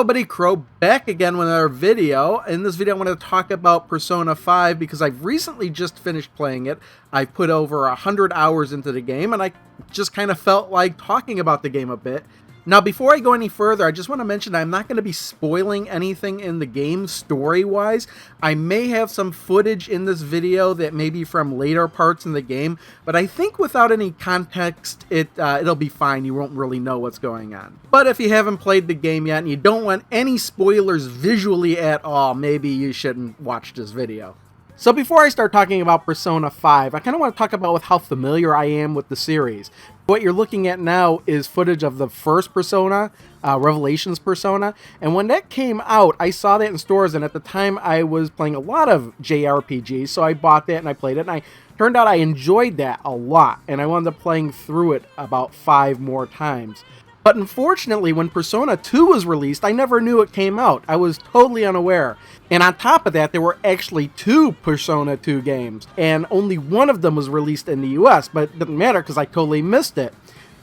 Hello, Buddy Crow, back again with another video. In this video, I want to talk about Persona 5 because I've recently just finished playing it. I've put over 100 hours into the game, and I just kind of felt like talking about the game a bit. Now, before I go any further, I just want to mention I'm not going to be spoiling anything in the game story-wise. I may have some footage in this video that may be from later parts in the game, but I think without any context, it'll be fine. You won't really know what's going on. But if you haven't played the game yet and you don't want any spoilers visually at all, maybe you shouldn't watch this video. So before I start talking about Persona 5, I kind of want to talk about how familiar I am with the series. What you're looking at now is footage of the first Persona, Revelations Persona, and when that came out, I saw that in stores, and at the time I was playing a lot of JRPGs, so I bought that and I played it, and turned out I enjoyed that a lot, and I wound up playing through it about 5 more times. But unfortunately, when Persona 2 was released, I never knew it came out. I was totally unaware. And on top of that, there were actually 2 Persona 2 games, and only one of them was released in the US, but it didn't matter because I totally missed it.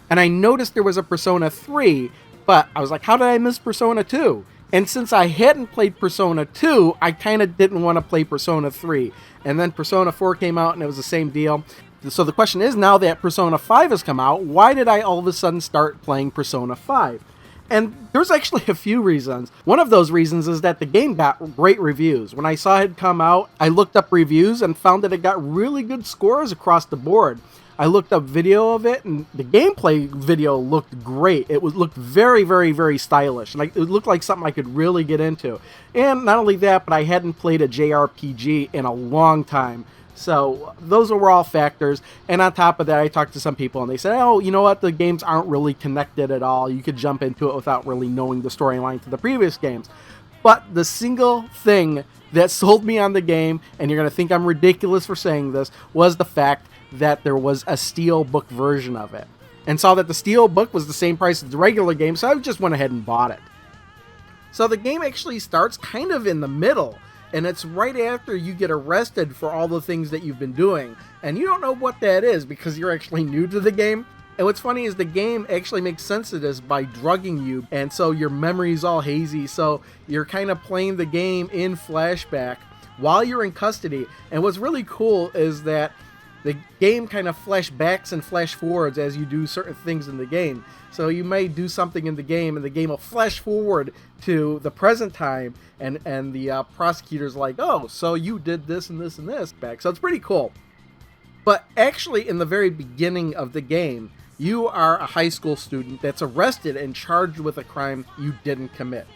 And I noticed there was a Persona 3, but I was like, how did I miss Persona 2? And since I hadn't played Persona 2, I kind of didn't want to play Persona 3. And then Persona 4 came out, and it was the same deal. So the question is, now that Persona 5 has come out, why did I all of a sudden start playing Persona 5? And there's actually a few reasons. One of those reasons is that the game got great reviews. When I saw it come out, I looked up reviews and found that it got really good scores across the board. I looked up video of it, and the gameplay video looked great. It looked very, very, very stylish. And it looked like something I could really get into. And not only that, but I hadn't played a JRPG in a long time. So those were all factors, and on top of that, I talked to some people, and they said, oh, you know what, the games aren't really connected at all. You could jump into it without really knowing the storyline to the previous games. But the single thing that sold me on the game, and you're going to think I'm ridiculous for saying this, was the fact that there was a steelbook version of it. And saw that the steelbook was the same price as the regular game, so I just went ahead and bought it. So the game actually starts kind of in the middle. And it's right after you get arrested for all the things that you've been doing. And you don't know what that is because you're actually new to the game. And what's funny is the game actually makes sense of this by drugging you. And so your memory's all hazy. So you're kind of playing the game in flashback while you're in custody. And what's really cool is that the game kind of flashbacks and flash forwards as you do certain things in the game. So you may do something in the game, and the game will flash forward to the present time, and the prosecutor's like, oh, so you did this and this and this back. So it's pretty cool. But actually, in the very beginning of the game, you are a high school student that's arrested and charged with a crime you didn't commit.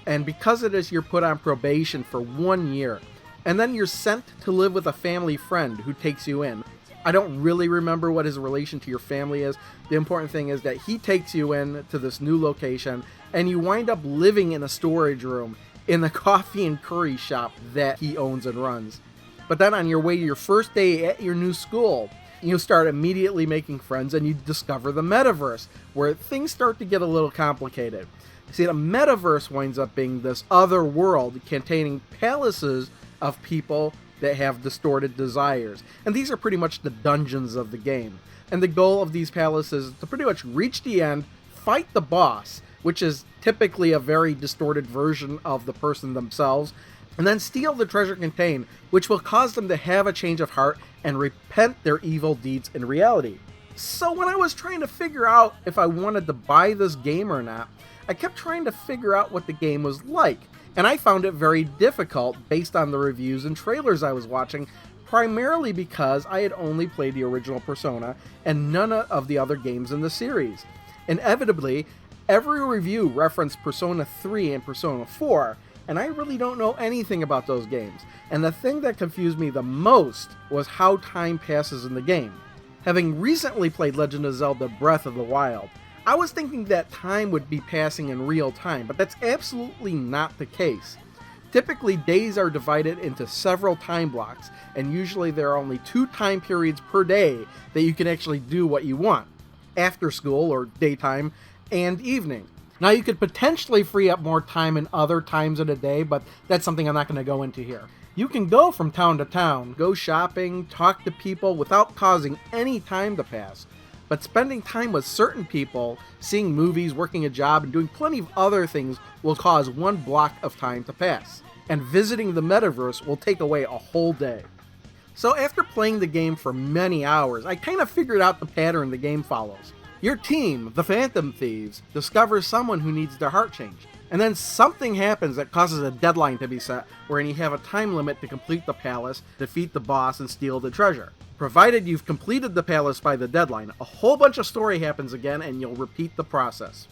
And because of this, you're put on probation for 1 year. And then you're sent to live with a family friend who takes you in. I don't really remember what his relation to your family is. The important thing is that he takes you in to this new location, and you wind up living in a storage room in the coffee and curry shop that he owns and runs. But then on your way to your first day at your new school, you start immediately making friends, and you discover the metaverse, where things start to get a little complicated. See, the metaverse winds up being this other world containing palaces of people that have distorted desires. And these are pretty much the dungeons of the game. And the goal of these palaces is to pretty much reach the end, fight the boss, which is typically a very distorted version of the person themselves, and then steal the treasure contained, which will cause them to have a change of heart and repent their evil deeds in reality. So when I was trying to figure out if I wanted to buy this game or not, I kept trying to figure out what the game was like. And I found it very difficult based on the reviews and trailers I was watching, primarily because I had only played the original Persona and none of the other games in the series. Inevitably, every review referenced Persona 3 and Persona 4, and I really don't know anything about those games. And the thing that confused me the most was how time passes in the game. Having recently played Legend of Zelda Breath of the Wild, I was thinking that time would be passing in real time, but that's absolutely not the case. Typically, days are divided into several time blocks, and usually there are only 2 time periods per day that you can actually do what you want. After school, or daytime, and evening. Now, you could potentially free up more time in other times of the day, but that's something I'm not going to go into here. You can go from town to town, go shopping, talk to people without causing any time to pass. But spending time with certain people, seeing movies, working a job, and doing plenty of other things will cause one block of time to pass. And visiting the metaverse will take away a whole day. So after playing the game for many hours, I kind of figured out the pattern the game follows. Your team, the Phantom Thieves, discovers someone who needs their heart changed. And then something happens that causes a deadline to be set, wherein you have a time limit to complete the palace, defeat the boss, and steal the treasure. Provided you've completed the palace by the deadline, a whole bunch of story happens again and you'll repeat the process.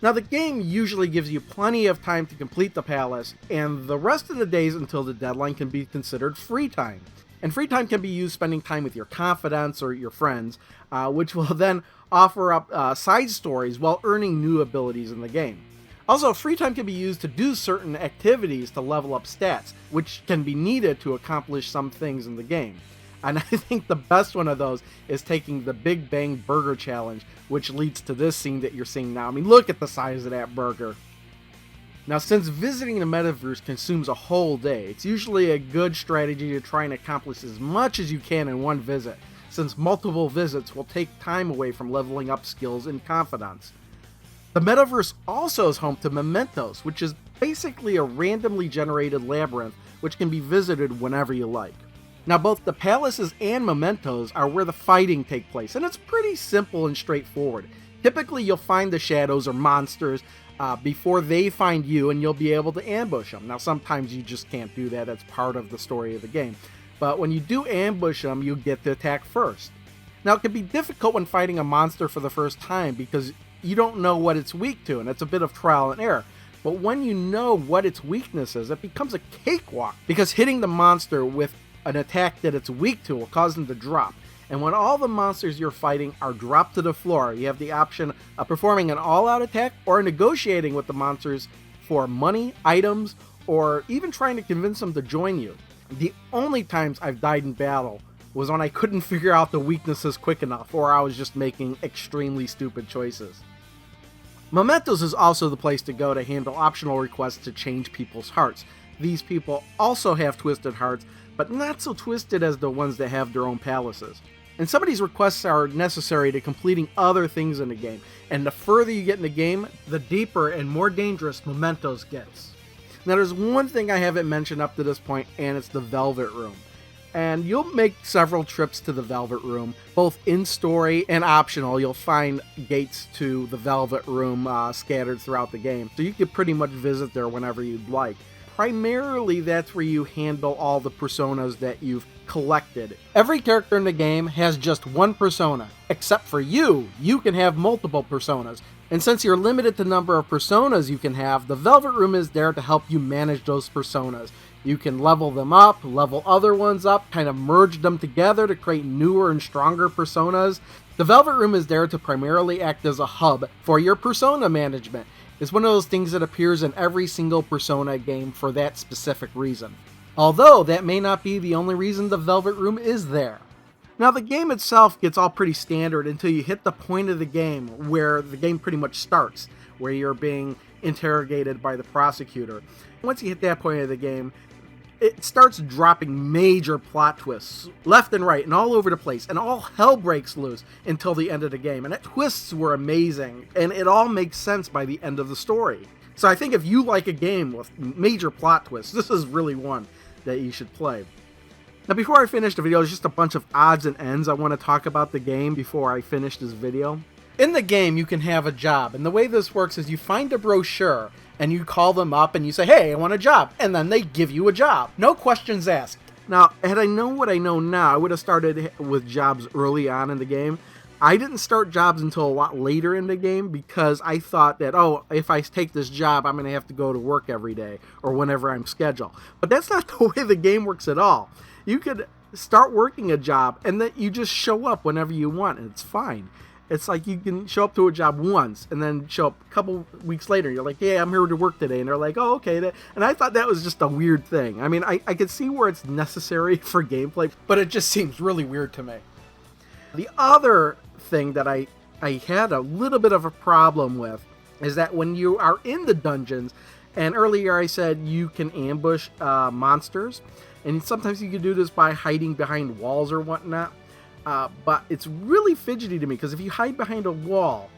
Now the game usually gives you plenty of time to complete the palace, and the rest of the days until the deadline can be considered free time. And free time can be used spending time with your confidants or your friends, which will then offer up side stories while earning new abilities in the game. Also, free time can be used to do certain activities to level up stats, which can be needed to accomplish some things in the game. And I think the best one of those is taking the Big Bang Burger Challenge, which leads to this scene that you're seeing now. I mean, look at the size of that burger. Now, since visiting the metaverse consumes a whole day, it's usually a good strategy to try and accomplish as much as you can in one visit, since multiple visits will take time away from leveling up skills and confidence. The metaverse also is home to mementos, which is basically a randomly generated labyrinth which can be visited whenever you like. Now, both the palaces and mementos are where the fighting takes place, and it's pretty simple and straightforward. Typically, you'll find the shadows or monsters before they find you, and you'll be able to ambush them. Now, sometimes you just can't do that. That's part of the story of the game. But when you do ambush them, you get to attack first. Now, it can be difficult when fighting a monster for the first time because you don't know what it's weak to, and it's a bit of trial and error. But when you know what its weakness is, it becomes a cakewalk, because hitting the monster with an attack that it's weak to will cause them to drop. And when all the monsters you're fighting are dropped to the floor, you have the option of performing an all-out attack or negotiating with the monsters for money, items, or even trying to convince them to join you. The only times I've died in battle was when I couldn't figure out the weaknesses quick enough, or I was just making extremely stupid choices. Mementos is also the place to go to handle optional requests to change people's hearts. These people also have twisted hearts, but not so twisted as the ones that have their own palaces. And some of these requests are necessary to completing other things in the game, and the further you get in the game, the deeper and more dangerous Mementos gets. Now, there's one thing I haven't mentioned up to this point, and it's the Velvet Room. And you'll make several trips to the Velvet Room, both in story and optional. You'll find gates to the Velvet Room scattered throughout the game, so you can pretty much visit there whenever you'd like. Primarily, that's where you handle all the personas that you've collected. Every character in the game has just one persona, except for you. You can have multiple personas. And since you're limited to the number of personas you can have, the Velvet Room is there to help you manage those personas. You can level them up, level other ones up, kind of merge them together to create newer and stronger personas. The Velvet Room is there to primarily act as a hub for your persona management. It's one of those things that appears in every single Persona game for that specific reason. Although that may not be the only reason the Velvet Room is there. Now, the game itself gets all pretty standard until you hit the point of the game where the game pretty much starts, where you're being interrogated by the prosecutor. Once you hit that point of the game, it starts dropping major plot twists left and right and all over the place, and all hell breaks loose until the end of the game. And the twists were amazing, and it all makes sense by the end of the story. So I think if you like a game with major plot twists, this is really one that you should play. Now, before I finish the video, there's just a bunch of odds and ends I want to talk about the game before I finish this video. In the game, you can have a job, and the way this works is you find a brochure, and you call them up and you say, hey, I want a job, and then they give you a job. No questions asked. Now, had I known what I know now, I would have started with jobs early on in the game. I didn't start jobs until a lot later in the game because I thought that, oh, if I take this job, I'm going to have to go to work every day or whenever I'm scheduled. But that's not the way the game works at all. You could start working a job and then you just show up whenever you want, and it's fine. It's like you can show up to a job once and then show up a couple weeks later. You're like, yeah, I'm here to work today. And they're like, oh, okay. And I thought that was just a weird thing. I mean, I could see where it's necessary for gameplay, but it just seems really weird to me. The other thing that I had a little bit of a problem with is that when you are in the dungeons, and earlier I said you can ambush monsters, and sometimes you can do this by hiding behind walls or whatnot. but it's really fidgety to me because if you hide behind a wall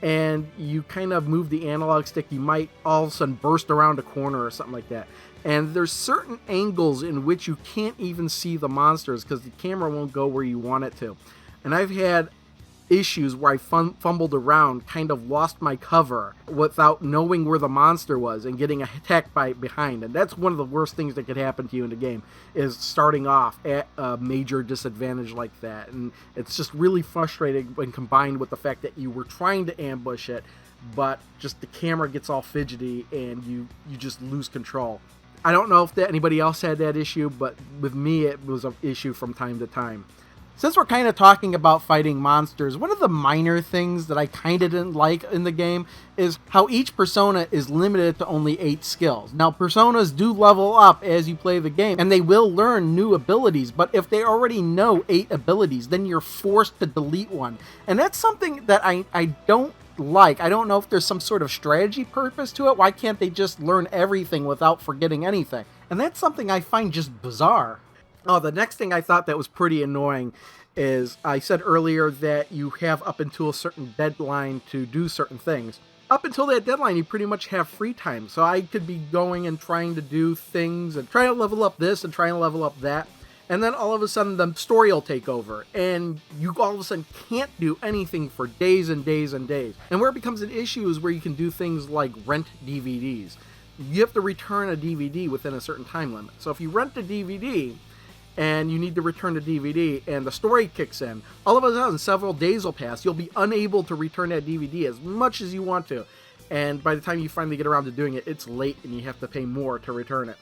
and you kind of move the analog stick, you might all of a sudden burst around a corner or something like that. And there's certain angles in which you can't even see the monsters because the camera won't go where you want it to. And I've had issues where I fumbled around, kind of lost my cover without knowing where the monster was and getting attacked by behind. And that's one of the worst things that could happen to you in the game, is starting off at a major disadvantage like that. And it's just really frustrating when combined with the fact that you were trying to ambush it, but just the camera gets all fidgety and you just lose control. I don't know if anybody else had that issue, but with me it was an issue from time to time. Since we're kind of talking about fighting monsters, one of the minor things that I kind of didn't like in the game is how each persona is limited to only 8 skills. Now, personas do level up as you play the game, and they will learn new abilities, but if they already know 8 abilities, then you're forced to delete one. And that's something that I don't like. I don't know if there's some sort of strategy purpose to it. Why can't they just learn everything without forgetting anything? And that's something I find just bizarre. Oh, the next thing I thought that was pretty annoying is I said earlier that you have up until a certain deadline to do certain things. Up until that deadline, you pretty much have free time. So I could be going and trying to do things and trying to level up this and trying to level up that. And then all of a sudden the story will take over and you all of a sudden can't do anything for days and days and days. And where it becomes an issue is where you can do things like rent DVDs. You have to return a DVD within a certain time limit. So if you rent a DVD and you need to return the DVD and the story kicks in, all of a sudden several days will pass. You'll be unable to return that DVD as much as you want to. And by the time you finally get around to doing it, it's late and you have to pay more to return it.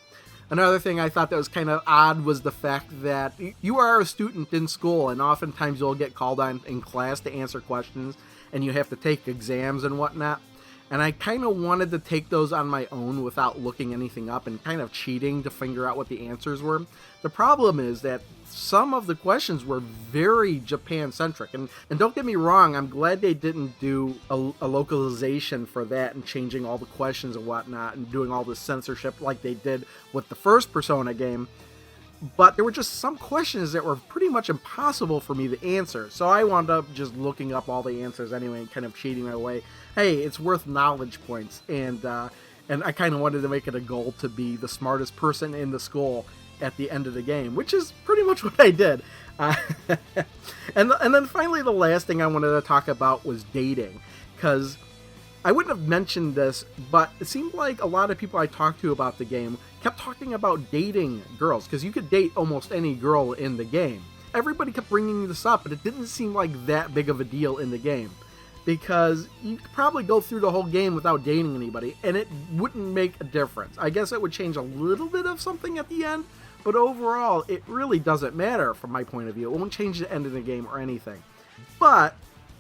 Another thing I thought that was kind of odd was the fact that you are a student in school and oftentimes you'll get called on in class to answer questions and you have to take exams and whatnot. And I kind of wanted to take those on my own without looking anything up and kind of cheating to figure out what the answers were. The problem is that some of the questions were very Japan-centric. And don't get me wrong, I'm glad they didn't do a localization for that and changing all the questions and whatnot and doing all this censorship like they did with the first Persona game. But there were just some questions that were pretty much impossible for me to answer. So I wound up just looking up all the answers anyway and kind of cheating my way. Hey, it's worth knowledge points. And I kind of wanted to make it a goal to be the smartest person in the school at the end of the game, which is pretty much what I did. And then finally, the last thing I wanted to talk about was dating. Because I wouldn't have mentioned this, but it seemed like a lot of people I talked to about the game kept talking about dating girls, because you could date almost any girl in the game. Everybody kept bringing this up, but it didn't seem like that big of a deal in the game, because you could probably go through the whole game without dating anybody, and it wouldn't make a difference. I guess it would change a little bit of something at the end, but overall, it really doesn't matter from my point of view. It won't change the end of the game or anything. But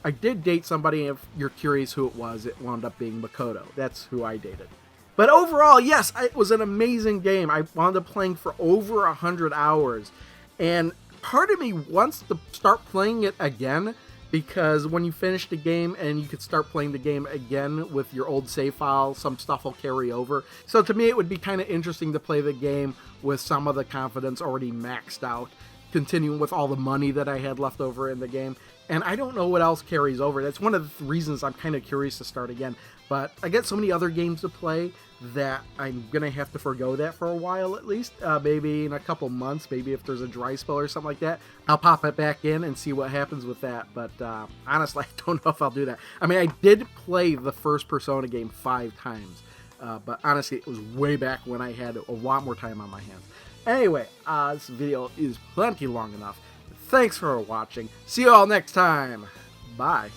I did date somebody, if you're curious who it was, it wound up being Makoto. That's who I dated. But overall, yes, it was an amazing game. I wound up playing for over 100 hours. And part of me wants to start playing it again, because when you finish the game and you could start playing the game again with your old save file, some stuff will carry over. So to me, it would be kind of interesting to play the game with some of the confidence already maxed out, continuing with all the money that I had left over in the game. And I don't know what else carries over. That's one of the reasons I'm kind of curious to start again. But I get so many other games to play that I'm going to have to forgo that for a while at least. Maybe in a couple months, maybe if there's a dry spell or something like that, I'll pop it back in and see what happens with that. But honestly, I don't know if I'll do that. I mean, I did play the first Persona game 5 times. But honestly, it was way back when I had a lot more time on my hands. Anyway, this video is plenty long enough. Thanks for watching. See you all next time. Bye.